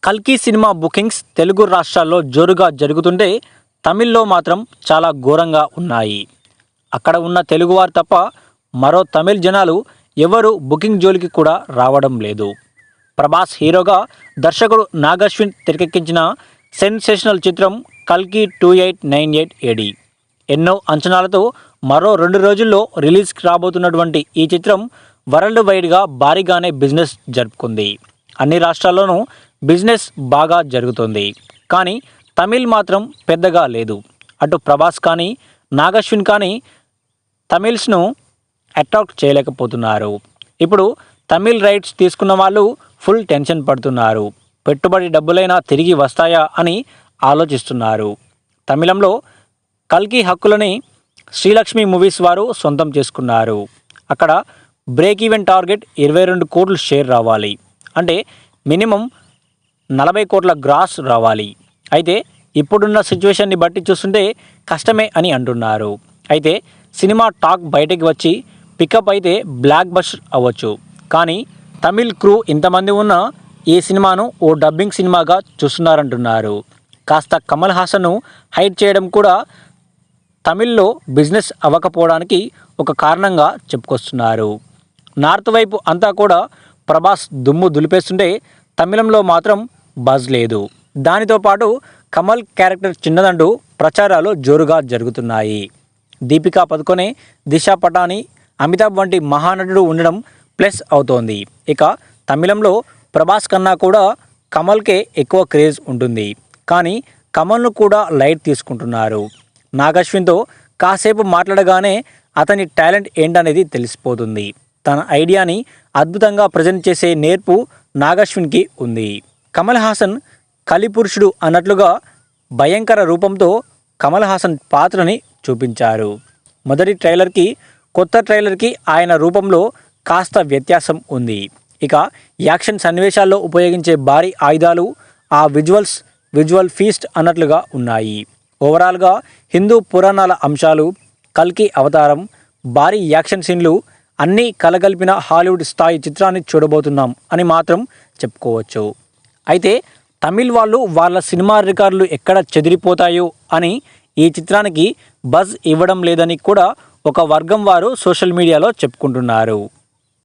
కల్కి cinema bookings Telugu రాష్ట్రాల్లో జోరుగా జరుగుతుంటే తమిళ్లో మాత్రం చాలా ఘోరంగా ఉన్నాయి. అక్కడ ఉన్న తెలుగువారు తప్ప మరో తమిళ్ జనాలు ఎవరు బుకింగ్ జోలికి కూడా రావడం లేదు. ప్రభాస్ హీరోగా దర్శకుడు నాగశ్విన్ తెరకెక్కించిన సెన్సేషనల్ చిత్రం కల్కి 2898 AD ఎన్నో అంచనాలతో మరో 2 రోజుల్లో రిలీజ్కి రాబోతున్నటువంటి ఈ చిత్రం వరల్డ్ వైడ్గా భారీగానే బిజినెస్ జరుపుకుంది. అన్ని రాష్ట్రాల్లోనూ బిజినెస్ బాగా జరుగుతుంది. కానీ తమిళ్ మాత్రం పెద్దగా లేదు. అటు ప్రభాస్ కానీ నాగశ్విన్ కానీ తమిళ్స్ను అట్రాక్ట్ చేయలేకపోతున్నారు. ఇప్పుడు తమిళ్ రైట్స్ తీసుకున్న వాళ్ళు ఫుల్ టెన్షన్ పడుతున్నారు. పెట్టుబడి డబ్బులైనా తిరిగి వస్తాయా అని ఆలోచిస్తున్నారు. తమిళంలో కల్కి హక్కులని శ్రీలక్ష్మి మూవీస్ వారు సొంతం చేసుకున్నారు. అక్కడ బ్రేక్ ఈవెన్ టార్గెట్ 22 కోట్ల షేర్ రావాలి. అంటే మినిమం 40 కోట్ల గ్రాస్ రావాలి. అయితే ఇప్పుడున్న సిచ్యువేషన్ని బట్టి చూస్తుంటే కష్టమే అని అంటున్నారు. అయితే సినిమా టాక్ బయటకు వచ్చి పికప్ అయితే బ్లాక్ బస్టర్ అవ్వచ్చు. కానీ తమిళ్ క్రూ ఇంతమంది ఉన్న ఈ సినిమాను ఓ డబ్బింగ్ సినిమాగా చూస్తున్నారంటున్నారు. కాస్త కమల్ హాసన్ను హైడ్ చేయడం కూడా తమిళ్లో బిజినెస్ అవ్వకపోవడానికి ఒక కారణంగా చెప్పుకొస్తున్నారు. నార్త్ వైపు అంతా కూడా ప్రభాస్ దుమ్ము దులిపేస్తుంటే తమిళంలో మాత్రం బజ్ లేదు. దానితో పాటు కమల్ క్యారెక్టర్ చిన్నదంటూ ప్రచారాలు జోరుగా జరుగుతున్నాయి. దీపికా పదుకొనే, దిశా పటాని, అమితాబ్ వంటి మహానటుడు ఉండడం ప్లస్ అవుతోంది. ఇక తమిళంలో ప్రభాస్ కన్నా కూడా కమల్కే ఎక్కువ క్రేజ్ ఉంటుంది. కానీ కమల్ను కూడా లైట్ తీసుకుంటున్నారు. నాగశ్విన్తో కాసేపు మాట్లాడగానే అతని టాలెంట్ ఏంటనేది తెలిసిపోతుంది. తన ఐడియాని అద్భుతంగా ప్రజెంట్ చేసే నేర్పు నాగశ్విన్కి ఉంది. కమల్ హాసన్ కలిపురుషుడు అన్నట్లుగా భయంకర రూపంతో కమల్ హాసన్ పాత్రని చూపించారు. మొదటి ట్రైలర్కి కొత్త ట్రైలర్కి ఆయన రూపంలో కాస్త వ్యత్యాసం ఉంది. ఇక యాక్షన్ సన్నివేశాల్లో ఉపయోగించే భారీ ఆయుధాలు, ఆ విజువల్ ఫీస్ట్ అన్నట్లుగా ఉన్నాయి. ఓవరాల్గా హిందూ పురాణాల అంశాలు, కల్కి అవతారం, భారీ యాక్షన్ సీన్లు అన్నీ కలగలిపిన హాలీవుడ్ స్థాయి చిత్రాన్ని చూడబోతున్నాం అని మాత్రం చెప్పుకోవచ్చు. అయితే తమిళ్ వాళ్ళు వాళ్ళ సినిమా రికార్డులు ఎక్కడ చెదిరిపోతాయో అని ఈ చిత్రానికి బజ్ ఇవ్వడం లేదని కూడా ఒక వర్గం వారు సోషల్ మీడియాలో చెప్పుకుంటున్నారు.